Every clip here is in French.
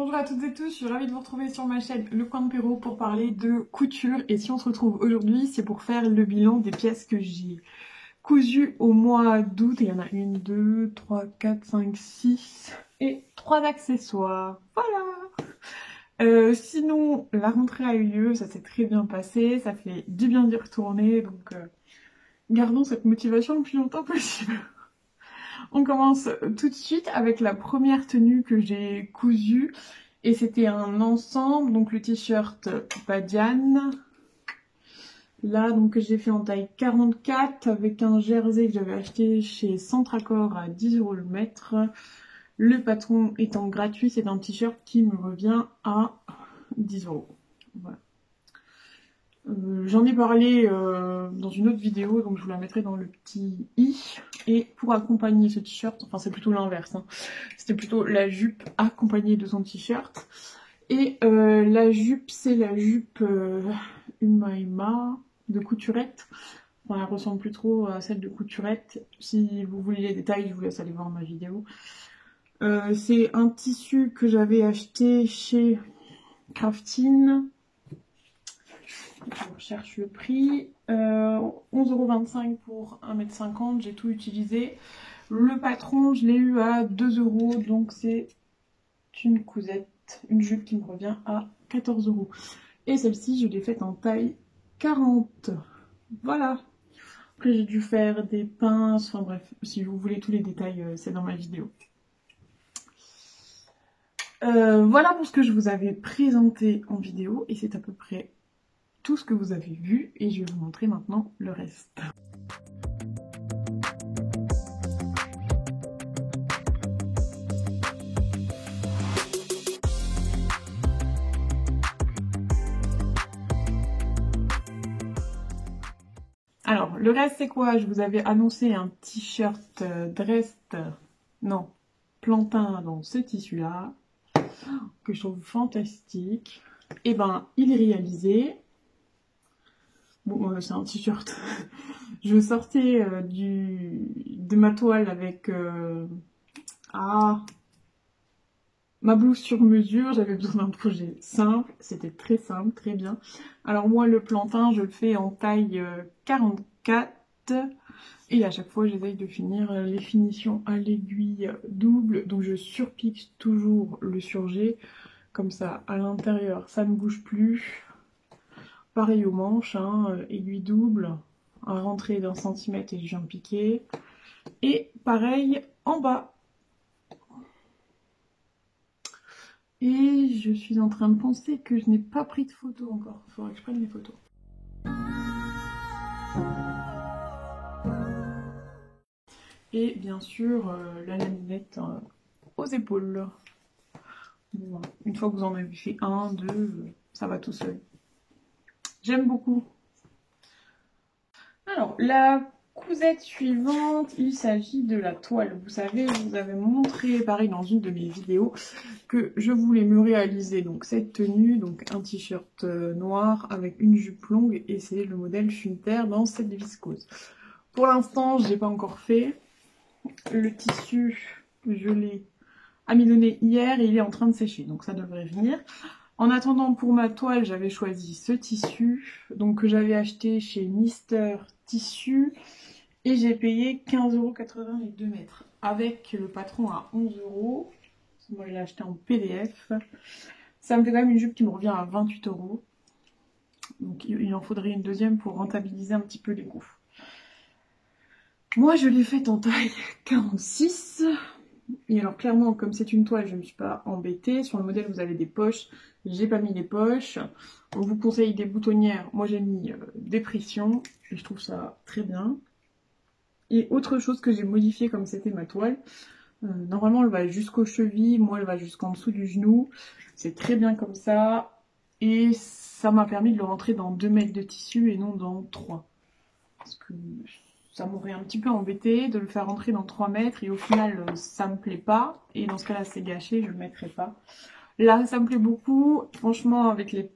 Bonjour à toutes et tous, je suis ravie de vous retrouver sur ma chaîne Le Coin de Perrault pour parler de couture. Et si on se retrouve aujourd'hui, c'est pour faire le bilan des pièces que j'ai cousues au mois d'août. Et il y en a 1, 2, 3, 4, 5, 6 et 3 accessoires. Voilà. Sinon, la rentrée a eu lieu, ça s'est très bien passé, ça fait du bien d'y retourner. Donc gardons cette motivation le plus longtemps possible. On commence tout de suite avec la première tenue que j'ai cousue. Et c'était un ensemble, donc le t-shirt Badiane. Là, donc, que j'ai fait en taille 44 avec un jersey que j'avais acheté chez Centracor à 10 € le mètre. Le patron étant gratuit, c'est un t-shirt qui me revient à 10 €. Voilà. J'en ai parlé dans une autre vidéo, donc je vous la mettrai dans le petit i. Et pour accompagner ce t-shirt, enfin c'est plutôt l'inverse, hein, c'était plutôt la jupe accompagnée de son t-shirt. Et la jupe, c'est la jupe Umaima de Couturette. Enfin, elle ressemble plus trop à celle de Couturette. Si vous voulez les détails, je vous laisse aller voir ma vidéo. C'est un tissu que j'avais acheté chez Craftin. Je recherche le prix. 11,25 € pour 1,50 m. J'ai tout utilisé. Le patron, je l'ai eu à 2 €. Donc c'est une cousette. Une jupe qui me revient à 14 €. Et celle-ci, je l'ai faite en taille 40. Voilà. Après, j'ai dû faire des pinces. Enfin bref, si vous voulez tous les détails, c'est dans ma vidéo. Voilà pour ce que je vous avais présenté en vidéo. Et c'est à peu près tout ce que vous avez vu. Et je vais vous montrer maintenant le reste. Alors, le reste, c'est quoi? Je vous avais annoncé un t-shirt Drest, non, plantain dans ce tissu-là, que je trouve fantastique. Et ben, il est réalisé. Bon, c'est un t-shirt. Je sortais de ma toile avec ma blouse sur mesure. J'avais besoin d'un projet simple. C'était très simple, très bien. Alors moi, le plantain, je le fais en taille 44. Et à chaque fois, j'essaye de finir les finitions à l'aiguille double. Donc je surpique toujours le surjet. Comme ça, à l'intérieur, ça ne bouge plus. Pareil aux manches, hein, aiguille double, à rentrer d'1 centimètre et je viens piquer. Et pareil en bas. Et je suis en train de penser que je n'ai pas pris de photos encore. Il faudrait que je prenne des photos. Et bien sûr, la laminette aux épaules. Bon, une fois que vous en avez fait 1, 2, ça va tout seul. J'aime beaucoup. Alors, la cousette suivante, il s'agit de la toile. Vous savez, je vous avais montré, pareil, dans une de mes vidéos, que je voulais me réaliser donc cette tenue, donc un t-shirt noir avec une jupe longue, et c'est le modèle Schunter dans cette viscose. Pour l'instant, je n'ai pas encore fait. Le tissu, je l'ai amidonné hier et il est en train de sécher, donc ça devrait venir. En attendant, pour ma toile, j'avais choisi ce tissu, donc que j'avais acheté chez Mister Tissu, et j'ai payé 15,80 € les 2 mètres, avec le patron à 11 €. Moi, je l'ai acheté en PDF. Ça me fait quand même une jupe qui me revient à 28 €. Donc, il en faudrait une deuxième pour rentabiliser un petit peu les coûts. Moi, je l'ai faite en taille 46. Et alors clairement, comme c'est une toile, je ne me suis pas embêtée. Sur le modèle, vous avez des poches. J'ai pas mis les poches. On vous conseille des boutonnières. Moi, j'ai mis des pressions. Et je trouve ça très bien. Et autre chose que j'ai modifié comme c'était ma toile. Normalement, elle va jusqu'aux chevilles. Moi, elle va jusqu'en dessous du genou. C'est très bien comme ça. Et ça m'a permis de le rentrer dans 2 mètres de tissu et non dans 3. Parce que ça m'aurait un petit peu embêté de le faire rentrer dans 3 mètres et au final ça me plaît pas. Et dans ce cas là c'est gâché, je le mettrai pas. Là ça me plaît beaucoup. Franchement avec les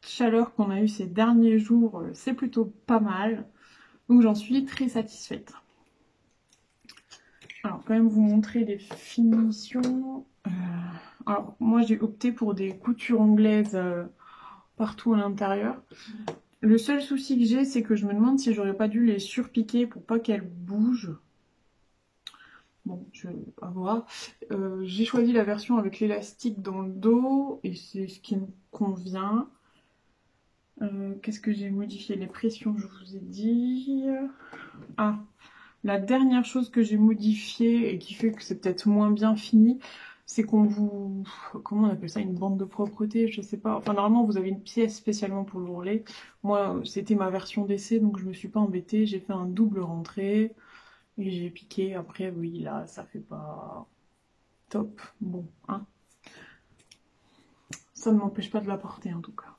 chaleurs qu'on a eues ces derniers jours, c'est plutôt pas mal. Donc j'en suis très satisfaite. Alors, quand même vous montrer les finitions. Alors, moi, j'ai opté pour des coutures anglaises partout à l'intérieur. Le seul souci que j'ai, c'est que je me demande si j'aurais pas dû les surpiquer pour pas qu'elles bougent. Bon, je vais voir. J'ai choisi la version avec l'élastique dans le dos et c'est ce qui me convient. Qu'est-ce que j'ai modifié? Les pressions, je vous ai dit. Ah, la dernière chose que j'ai modifiée et qui fait que c'est peut-être moins bien fini, c'est qu'on vous... Comment on appelle ça? Une bande de propreté, je sais pas. Enfin, normalement, vous avez une pièce spécialement pour l'ourlet. Moi, c'était ma version d'essai, donc je me suis pas embêtée. J'ai fait un double rentrée et j'ai piqué. Après, oui, là, ça fait pas top. Bon, hein. Ça ne m'empêche pas de la porter, en tout cas.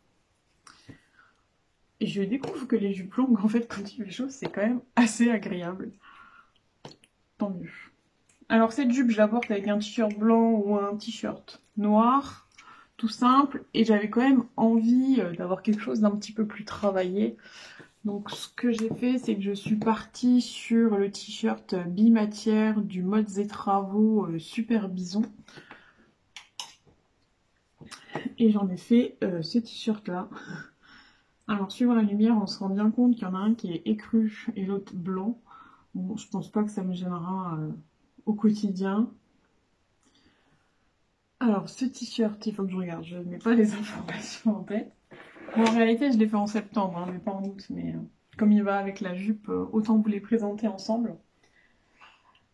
Et je découvre que les jupes longues, en fait, quand tu fais chaud, c'est quand même assez agréable. Tant mieux. Alors cette jupe, je la porte avec un t-shirt blanc ou un t-shirt noir, tout simple. Et j'avais quand même envie d'avoir quelque chose d'un petit peu plus travaillé. Donc ce que j'ai fait, c'est que je suis partie sur le t-shirt bimatière du Modes et Travaux Super Bison. Et j'en ai fait ce t-shirt là. Alors suivant la lumière, on se rend bien compte qu'il y en a un qui est écru et l'autre blanc. Bon, je pense pas que ça me gênera au quotidien. Alors ce t-shirt, il faut que je regarde, je n'ai pas les informations en tête. Bon, en réalité, je l'ai fait en septembre, hein, mais pas en août. Mais comme il va avec la jupe, autant vous les présenter ensemble.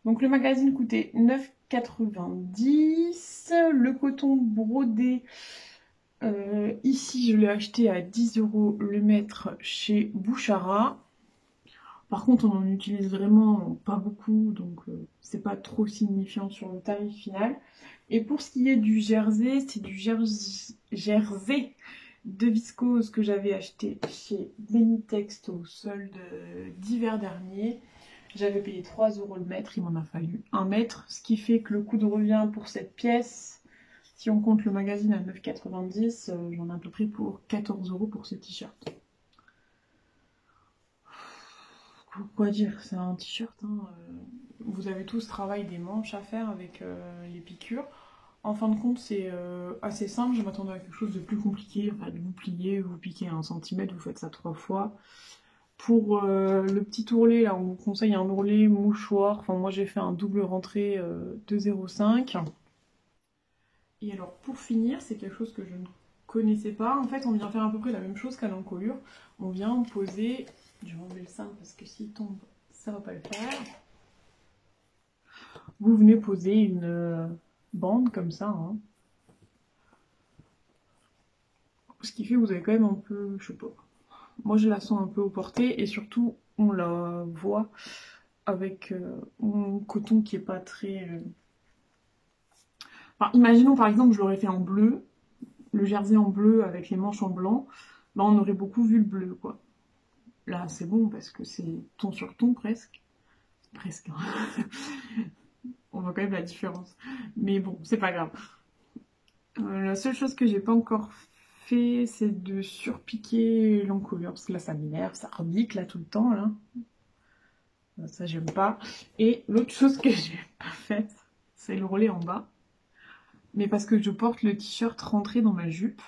Donc le magazine coûtait 9,90 €. Le coton brodé, ici je l'ai acheté à 10 € le mètre chez Bouchara. Par contre, on en utilise vraiment pas beaucoup, donc c'est pas trop signifiant sur le tarif final. Et pour ce qui est du jersey, c'est du jersey de viscose que j'avais acheté chez Benitex au solde d'hiver dernier. J'avais payé 3 € le mètre, il m'en a fallu 1 mètre, ce qui fait que le coût de revient pour cette pièce, si on compte le magazine à 9,90 €, j'en ai à peu près pour 14 € pour ce t-shirt. Quoi dire, c'est un t-shirt, hein. Vous avez tout ce travail des manches à faire avec les piqûres. En fin de compte, c'est assez simple. Je m'attendais à quelque chose de plus compliqué. Enfin, vous pliez, vous piquez 1 centimètre, vous faites ça 3 fois. Pour le petit ourlet, là, on vous conseille un ourlet mouchoir. Enfin, moi, j'ai fait un double rentrée de 0,5. Et alors, pour finir, c'est quelque chose que je ne connaissais pas. En fait, on vient faire à peu près la même chose qu'à l'encolure. On vient poser... Je vais enlever le cintre parce que s'il tombe, ça va pas le faire. Vous venez poser une bande comme ça, hein. Ce qui fait que vous avez quand même un peu, je sais pas, moi je la sens un peu au porté et surtout on la voit avec un coton qui est pas très... Enfin, imaginons par exemple je l'aurais fait en bleu, le jersey en bleu avec les manches en blanc, là on aurait beaucoup vu le bleu quoi. Là c'est bon parce que c'est ton sur ton presque. Presque, hein. On voit quand même la différence. Mais bon, c'est pas grave. La seule chose que j'ai pas encore fait, c'est de surpiquer l'encolure. Parce que là, ça m'énerve, ça rebique là tout le temps. Là. Ça, j'aime pas. Et l'autre chose que j'ai pas faite, c'est le relais en bas. Mais parce que je porte le t-shirt rentré dans ma jupe.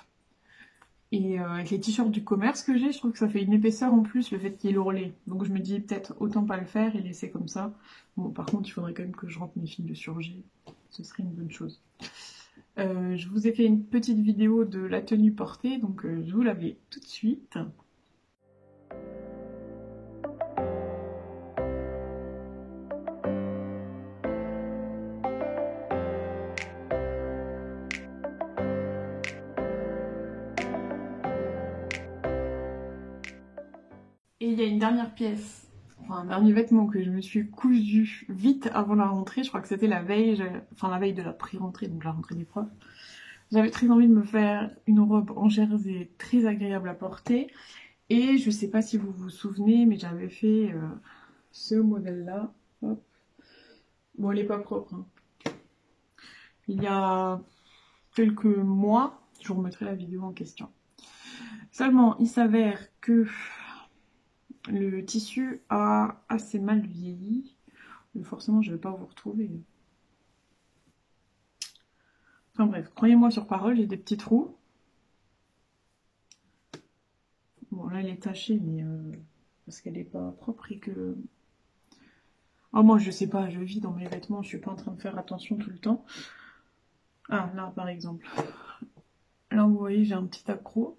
Et avec les t-shirts du commerce que j'ai, je trouve que ça fait une épaisseur en plus, le fait qu'il y ait le relais. Donc je me dis peut-être autant pas le faire et laisser comme ça. Bon, par contre, il faudrait quand même que je rentre mes fils de surgé. Ce serait une bonne chose. Je vous ai fait une petite vidéo de la tenue portée, donc je vous la mets tout de suite. Et il y a une dernière pièce, enfin un dernier vêtement que je me suis cousu vite avant la rentrée. Je crois que c'était la veille, enfin la veille de la pré-rentrée, donc la rentrée des profs. J'avais très envie de me faire une robe en jersey très agréable à porter. Et je sais pas si vous vous souvenez, mais j'avais fait ce modèle-là. Hop. Bon, elle est pas propre, hein. Il y a quelques mois, je vous remettrai la vidéo en question. Seulement, il s'avère que le tissu a assez mal vieilli. Forcément, je vais pas vous retrouver. Enfin bref, croyez-moi sur parole, j'ai des petits trous. Bon, là, elle est tachée, mais parce qu'elle est pas propre et que... Oh, moi, je sais pas, je vis dans mes vêtements, je suis pas en train de faire attention tout le temps. Ah, là, par exemple. Là, vous voyez, j'ai un petit accroc.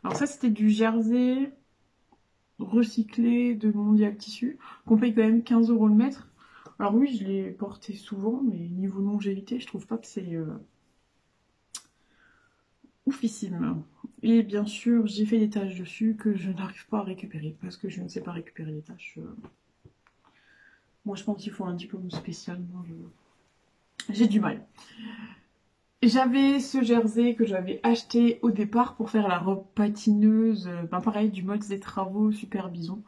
Alors ça, c'était du jersey recyclé de Mondial Tissu, qu'on paye quand même 15 € le mètre. Alors oui, je l'ai porté souvent, mais niveau longévité, je trouve pas que c'est oufissime. Et bien sûr, j'ai fait des taches dessus que je n'arrive pas à récupérer, parce que je ne sais pas récupérer les taches. Moi, je pense qu'il faut un diplôme spécial. Moi, j'ai du mal. J'avais ce jersey que j'avais acheté au départ pour faire la robe patineuse, ben pareil, du mode des travaux, super bison.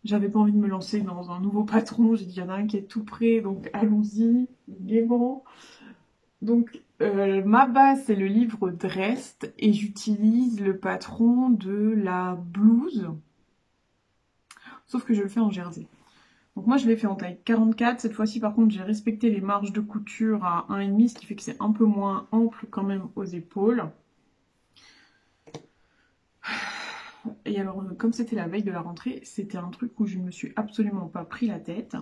J'avais pas envie de me lancer dans un nouveau patron, j'ai dit il y en a un qui est tout prêt, donc allons-y, gaiement. Donc ma base c'est le livre Drest et j'utilise le patron de la blouse, sauf que je le fais en jersey. Donc moi je l'ai fait en taille 44, cette fois-ci par contre j'ai respecté les marges de couture à 1,5, ce qui fait que c'est un peu moins ample quand même aux épaules. Et alors comme c'était la veille de la rentrée, c'était un truc où je ne me suis absolument pas pris la tête.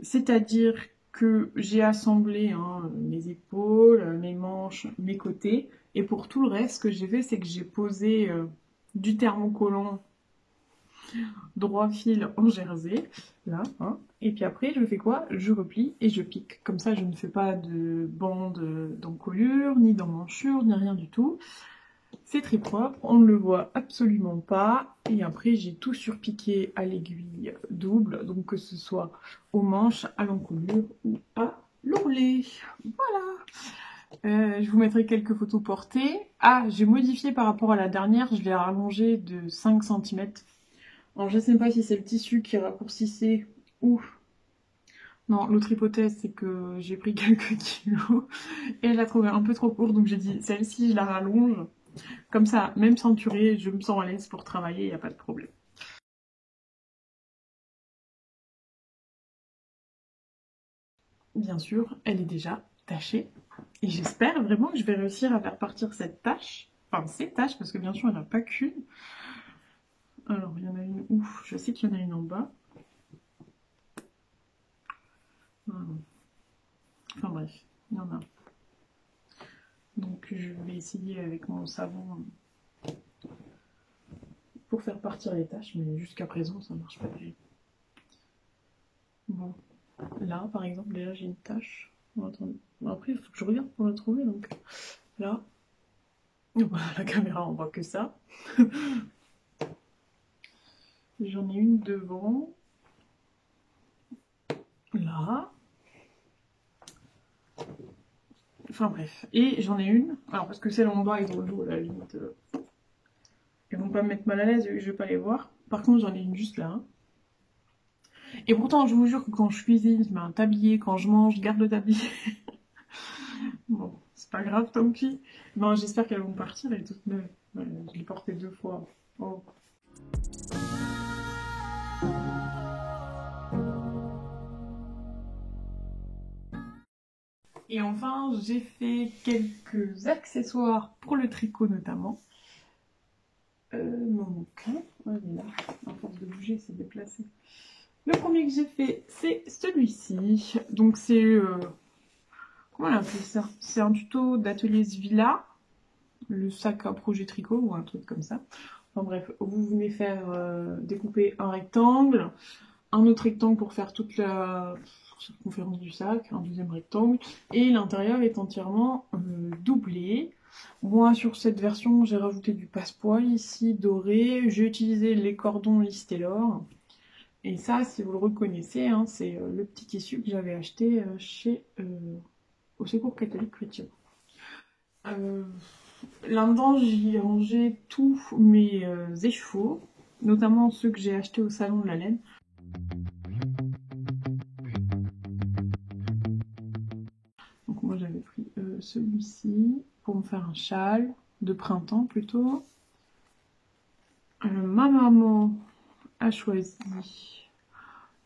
C'est-à-dire que j'ai assemblé mes épaules, mes manches, mes côtés. Et pour tout le reste, ce que j'ai fait, c'est que j'ai posé du thermocollant droit fil en jersey, là, hein. Et puis après, je fais quoi? Je replie et je pique. Comme ça, je ne fais pas de bande d'encolure, ni d'emmanchure, ni rien du tout. C'est très propre, on ne le voit absolument pas. Et après, j'ai tout surpiqué à l'aiguille double, donc que ce soit aux manches, à l'encolure ou à l'ourlet. Voilà. Je vous mettrai quelques photos portées. Ah, j'ai modifié par rapport à la dernière, je l'ai rallongé de 5 cm. Alors, je ne sais pas si c'est le tissu qui raccourcissait ou... Non, l'autre hypothèse, c'est que j'ai pris quelques kilos et je la trouvais un peu trop courte, donc j'ai dit, celle-ci, je la rallonge. Comme ça, même ceinturée, je me sens à l'aise pour travailler, il n'y a pas de problème. Bien sûr, elle est déjà tachée. Et j'espère vraiment que je vais réussir à faire partir cette tache. Enfin, ces taches, parce que bien sûr, il n'y en a pas qu'une. Alors, il y en a une où? Je sais qu'il y en a une en bas. Enfin bref, il y en a. Donc, je vais essayer avec mon savon pour faire partir les taches, mais jusqu'à présent, ça ne marche pas bien. Bon, là, par exemple, déjà, j'ai une tache. Bon, attendez. Bon, après, il faut que je regarde pour la trouver, donc là... La caméra, on voit que ça. J'en ai une devant. Là. Enfin bref. Et j'en ai une. Alors parce que celle en bas et dans le dos, à la limite, elles vont pas me mettre mal à l'aise, je vais pas les voir. Par contre, j'en ai une juste là. Et pourtant, je vous jure que quand je cuisine, je mets un tablier. Quand je mange, je garde le tablier. Bon, c'est pas grave, tant pis. Non, j'espère qu'elles vont partir, elles toutes neuves. Ouais, je l'ai portée 2 fois. Oh. Et enfin, j'ai fait quelques accessoires pour le tricot notamment. Mon bouquin, il est là, à force de bouger, c'est déplacé. Le premier que j'ai fait, c'est celui-ci. Donc c'est, comment on appelle ça? C'est un tuto d'atelier Svilla, le sac à projet tricot ou un truc comme ça. Enfin bref, vous venez faire découper un rectangle, un autre rectangle pour faire toute la circonférence du sac, un deuxième rectangle, et l'intérieur est entièrement doublé. Moi, sur cette version, j'ai rajouté du passepoil ici, doré. J'ai utilisé les cordons Listelor. Et ça, si vous le reconnaissez, hein, c'est le petit tissu que j'avais acheté chez au Secours catholique chrétien. Là-dedans, j'y ai rangé tous mes échevaux, notamment ceux que j'ai achetés au Salon de la Laine. Donc moi, j'avais pris celui-ci pour me faire un châle de printemps plutôt. Ma maman a choisi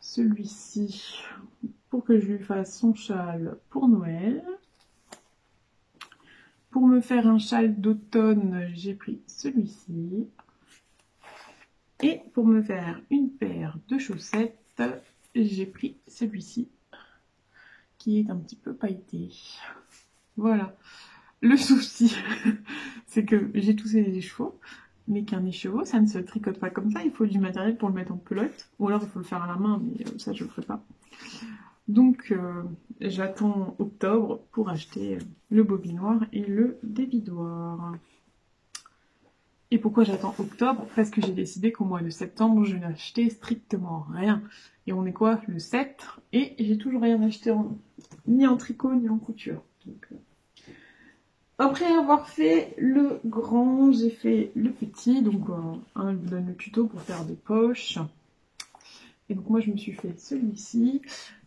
celui-ci pour que je lui fasse son châle pour Noël. Pour me faire un châle d'automne, j'ai pris celui-ci. Et pour me faire une paire de chaussettes, j'ai pris celui-ci, qui est un petit peu pailleté. Voilà. Le souci, c'est que j'ai toussé les chevaux, mais qu'un écheveau, ça ne se tricote pas comme ça. Il faut du matériel pour le mettre en pelote. Ou alors il faut le faire à la main, mais ça je ne le ferai pas. Donc j'attends octobre pour acheter le bobinoir et le débidoir. Et pourquoi j'attends octobre? Parce que j'ai décidé qu'au mois de septembre, je n'achetais strictement rien. Et on est quoi? Le 7. Et j'ai toujours rien acheté ni en tricot ni en couture. Donc, après avoir fait le grand, j'ai fait le petit. Donc je vous donne le tuto pour faire des poches. Et donc moi je me suis fait celui-ci.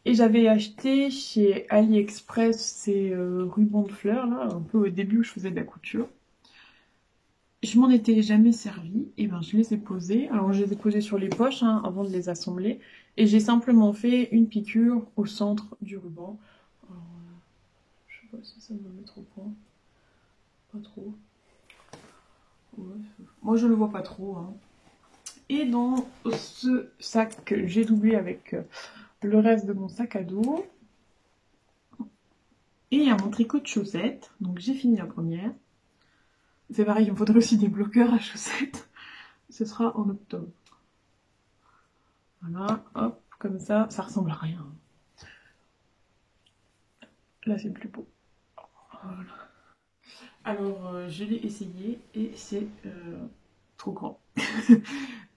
Et j'avais acheté chez AliExpress ces rubans de fleurs là, un peu au début où je faisais de la couture. Je m'en étais jamais servi, et ben je les ai posés. Alors je les ai posés sur les poches avant de les assembler. Et j'ai simplement fait une piqûre au centre du ruban. Alors, je sais pas si ça me met trop point. Pas trop. Ouais. Moi je le vois pas trop. Et dans ce sac que j'ai doublé avec le reste de mon sac à dos. Et il y a mon tricot de chaussettes. Donc j'ai fini la première. C'est pareil, il me faudrait aussi des bloqueurs à chaussettes. Ce sera en octobre. Voilà, hop, comme ça ressemble à rien. Là, c'est plus beau. Voilà. Alors, je l'ai essayé et c'est trop grand.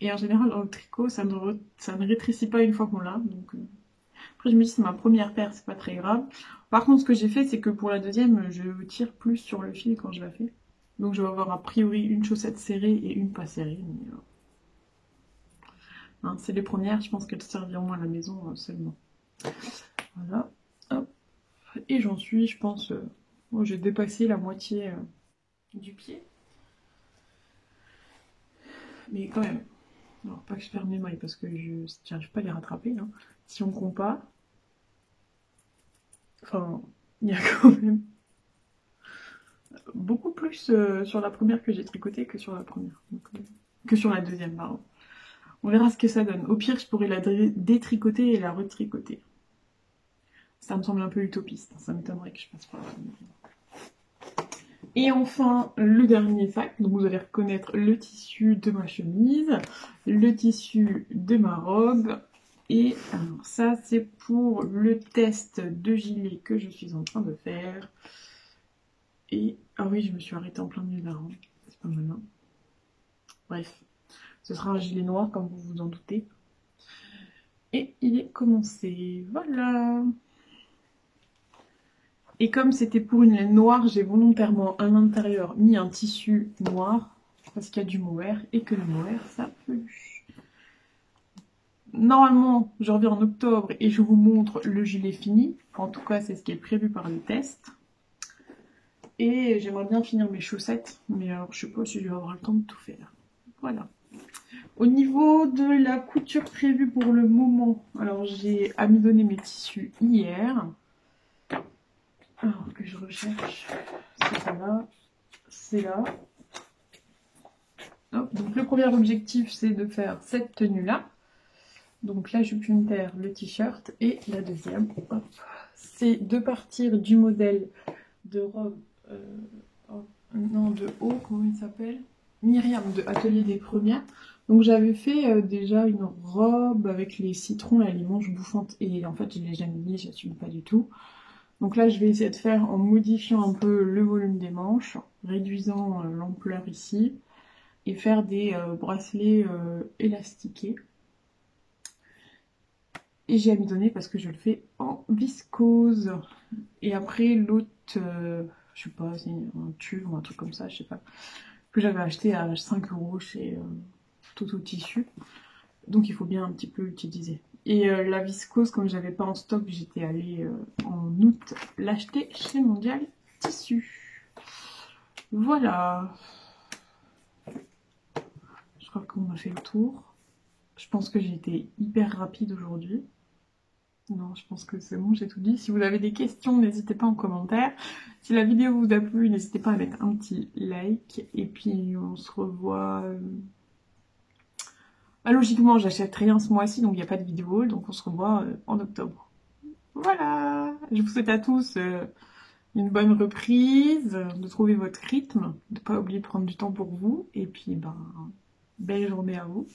Et en général, dans le tricot, ça ne rétrécit pas une fois qu'on l'a. Donc, après, je me dis, c'est ma première paire, c'est pas très grave. Par contre, ce que j'ai fait, c'est que pour la deuxième, je tire plus sur le fil quand je la fais. Donc, je vais avoir a priori une chaussette serrée et une pas serrée. Mais, hein, c'est les premières, je pense qu'elles serviront à la maison seulement. Voilà, hop. Et j'en suis, je pense, j'ai dépassé la moitié du pied. Mais quand même, alors pas que je perds mes mailles parce que je n'arrive pas à les rattraper. Hein. Si on compare, enfin, il y a quand même beaucoup plus sur la première que j'ai tricotée que sur la première. Donc, que sur la deuxième, pardon. On verra ce que ça donne. Au pire, je pourrais la détricoter et la retricoter. Ça me semble un peu utopiste. Ça m'étonnerait que je fasse pas. Et enfin, le dernier sac. Donc vous allez reconnaître le tissu de ma chemise, le tissu de ma robe. Et alors ça, c'est pour le test de gilet que je suis en train de faire. Et, ah oui, je me suis arrêtée en plein milieu de la rang. C'est pas malin. Bref, ce sera un gilet noir comme vous vous en doutez. Et il est commencé. Voilà. Et comme c'était pour une laine noire, j'ai volontairement à l'intérieur mis un tissu noir parce qu'il y a du mohair et que le mohair ça peluche. Normalement, je reviens en octobre et je vous montre le gilet fini. En tout cas, c'est ce qui est prévu par le test. Et j'aimerais bien finir mes chaussettes, mais alors je sais pas si je vais avoir le temps de tout faire. Voilà. Au niveau de la couture prévue pour le moment, alors j'ai amidonné mes tissus hier. Alors que je recherche, c'est ça là, c'est là. Hop, donc le premier objectif c'est de faire cette tenue là. Donc la jupe unitaire, le t-shirt et la deuxième, c'est de partir du modèle de robe, non de haut, comment il s'appelle? Myriam de Atelier des Premières. Donc j'avais fait déjà une robe avec les citrons et les manches bouffantes et en fait je l'ai jamais mis, j'assume pas du tout. Donc là, je vais essayer de faire en modifiant un peu le volume des manches, réduisant l'ampleur ici, et faire des bracelets élastiqués. Et j'ai amidonné parce que je le fais en viscose. Et après, l'autre, je sais pas, c'est un tube ou un truc comme ça, je sais pas, que j'avais acheté à 5 € chez Toto Tissu. Donc il faut bien un petit peu l'utiliser. Et la viscose, comme j'avais pas en stock, j'étais allée en août l'acheter chez Mondial Tissu. Voilà. Je crois qu'on a fait le tour. Je pense que j'ai été hyper rapide aujourd'hui. Non, je pense que c'est bon, j'ai tout dit. Si vous avez des questions, n'hésitez pas en commentaire. Si la vidéo vous a plu, n'hésitez pas à mettre un petit like. Et puis, on se revoit... Bah, logiquement, j'achète rien ce mois-ci, donc il n'y a pas de vidéo. Donc, on se revoit en octobre. Voilà. Je vous souhaite à tous une bonne reprise, de trouver votre rythme, de ne pas oublier de prendre du temps pour vous. Et puis, ben, belle journée à vous.